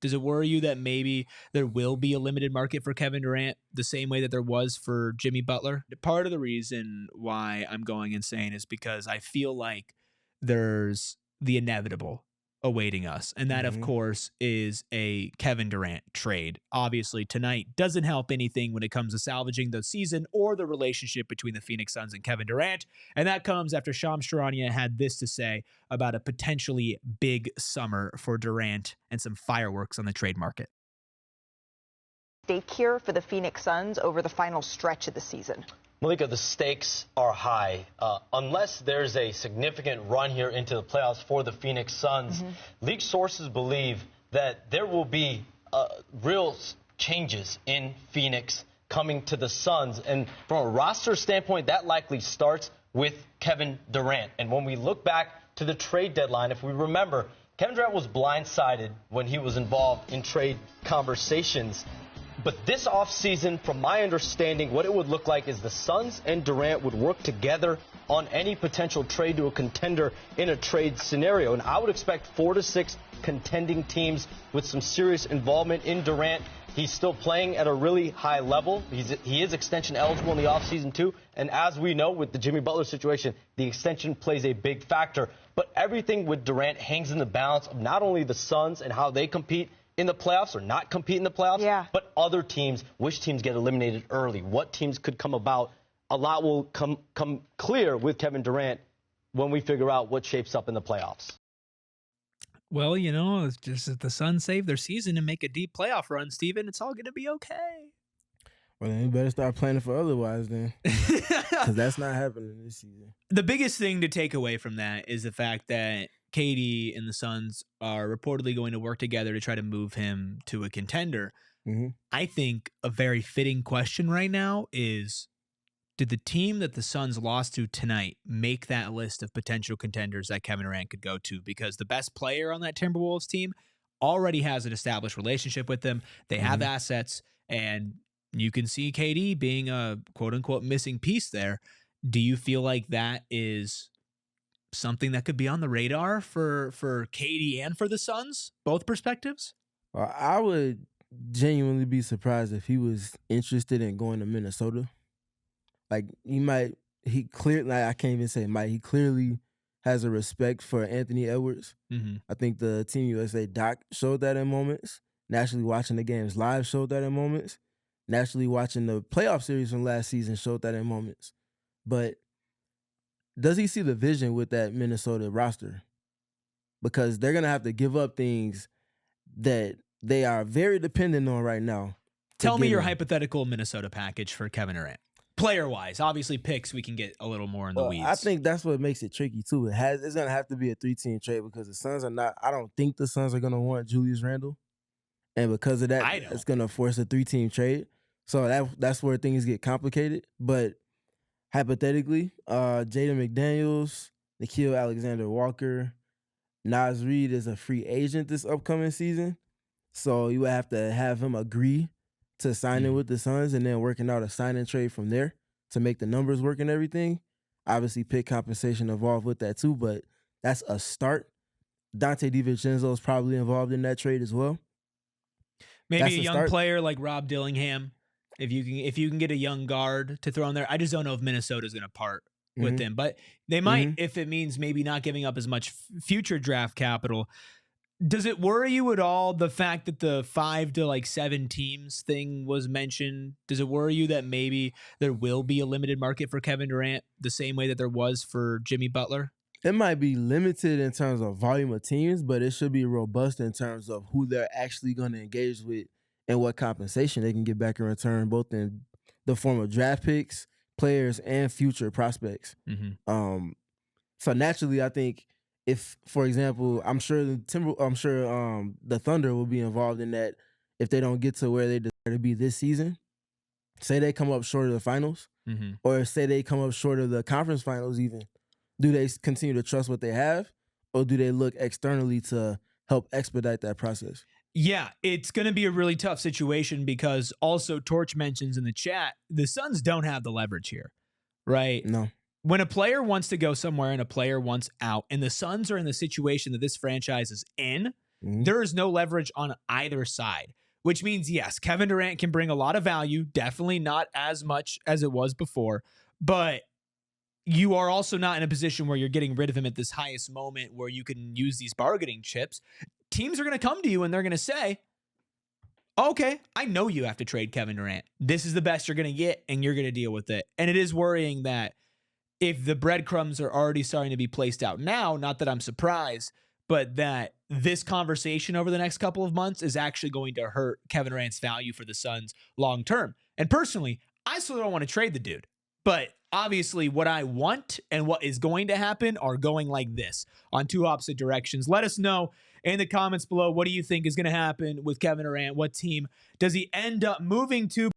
Does it worry you that maybe there will be a limited market for Kevin Durant the same way that there was for Jimmy Butler? Part of the reason why I'm going insane is because I feel like there's the inevitable awaiting us. And that, of course, is a Kevin Durant trade. Obviously, tonight doesn't help anything when it comes to salvaging the season or the relationship between the Phoenix Suns and Kevin Durant. And that comes after Charania had this to say about a potentially big summer for Durant and some fireworks on the trade market. Stake here for the Phoenix Suns over the final stretch of the season. Malika, the stakes are high. Unless there's a significant run here into the playoffs for the Phoenix Suns, league sources believe that there will be real changes in Phoenix coming to the Suns. And from a roster standpoint, that likely starts with Kevin Durant. And when we look back to the trade deadline, if we remember, Kevin Durant was blindsided when he was involved in trade conversations. But this offseason, from my understanding, what it would look like is the Suns and Durant would work together on any potential trade to a contender in a trade scenario. And I would expect 4 to 6 contending teams with some serious involvement in Durant. He's still playing at a really high level. He is extension eligible in the offseason, too. And as we know, with the Jimmy Butler situation, the extension plays a big factor. But everything with Durant hangs in the balance of not only the Suns and how they compete in the playoffs or not compete in the playoffs, but other teams, which teams get eliminated early, what teams could come about. A lot will come clear with Kevin Durant when we figure out what shapes up in the playoffs. Well, you know, it's just if the Suns save their season and make a deep playoff run, Steven, it's all going to be okay. Well, then you better start planning for otherwise then, because that's not happening this season. The biggest thing to take away from that is the fact that KD and the Suns are reportedly going to work together to try to move him to a contender. I think a very fitting question right now is, did the team that the Suns lost to tonight make that list of potential contenders that Kevin Durant could go to? Because the best player on that Timberwolves team already has an established relationship with them. They have assets, and you can see KD being a quote-unquote missing piece there. Do you feel like that is something that could be on the radar for KD and for the Suns, both perspectives? Well, I would genuinely be surprised if he was interested in going to Minnesota. Like, he clearly has a respect for Anthony Edwards. I think the Team USA doc showed that in moments. Naturally watching the games live showed that in moments. Naturally watching the playoff series from last season showed that in moments. But does he see the vision with that Minnesota roster? Because they're going to have to give up things that they are very dependent on right now. Tell me your hypothetical Minnesota package for Kevin Durant. Player-wise, obviously picks, we can get a little more in the weeds. I think that's what makes it tricky, too. It's going to have to be a 3-team trade because the Suns are not – I don't think the Suns are going to want Julius Randle. And because of that, it's going to force a 3-team trade. So that's where things get complicated. But hypothetically, Jaden McDaniels, Nickeil Alexander-Walker, Naz Reid is a free agent this upcoming season. So you would have to have him agree to signing with the Suns and then working out a sign and trade from there to make the numbers work and everything. Obviously, pick compensation involved with that too, but that's a start. Dante DiVincenzo is probably involved in that trade as well. Maybe a young player like Rob Dillingham, if you can get a young guard to throw in there. I just don't know if Minnesota's going to part with him, but they might if it means maybe not giving up as much future draft capital. Does it worry you at all, the fact that the 5 to 7 teams thing was mentioned? Does it worry you that maybe there will be a limited market for Kevin Durant the same way that there was for Jimmy Butler? It might be limited in terms of volume of teams, but it should be robust in terms of who they're actually going to engage with and what compensation they can get back in return, both in the form of draft picks, players, and future prospects. So naturally, I think if, for example, I'm sure the Thunder will be involved in that if they don't get to where they desire to be this season. Say they come up short of the finals, or say they come up short of the conference finals even. Do they continue to trust what they have, or do they look externally to help expedite that process? Yeah, it's going to be a really tough situation because also Torch mentions in the chat, the Suns don't have the leverage here, right? No. When a player wants to go somewhere and a player wants out, and the Suns are in the situation that this franchise is in, There is no leverage on either side, which means, yes, Kevin Durant can bring a lot of value, definitely not as much as it was before, but you are also not in a position where you're getting rid of him at this highest moment where you can use these bargaining chips. Teams are going to come to you and they're going to say, okay, I know you have to trade Kevin Durant. This is the best you're going to get, and you're going to deal with it. And it is worrying that if the breadcrumbs are already starting to be placed out now, not that I'm surprised, but that this conversation over the next couple of months is actually going to hurt Kevin Durant's value for the Suns long term. And personally, I still don't want to trade the dude. But obviously what I want and what is going to happen are going like this on two opposite directions. Let us know in the comments below, what do you think is going to happen with Kevin Durant? What team does he end up moving to?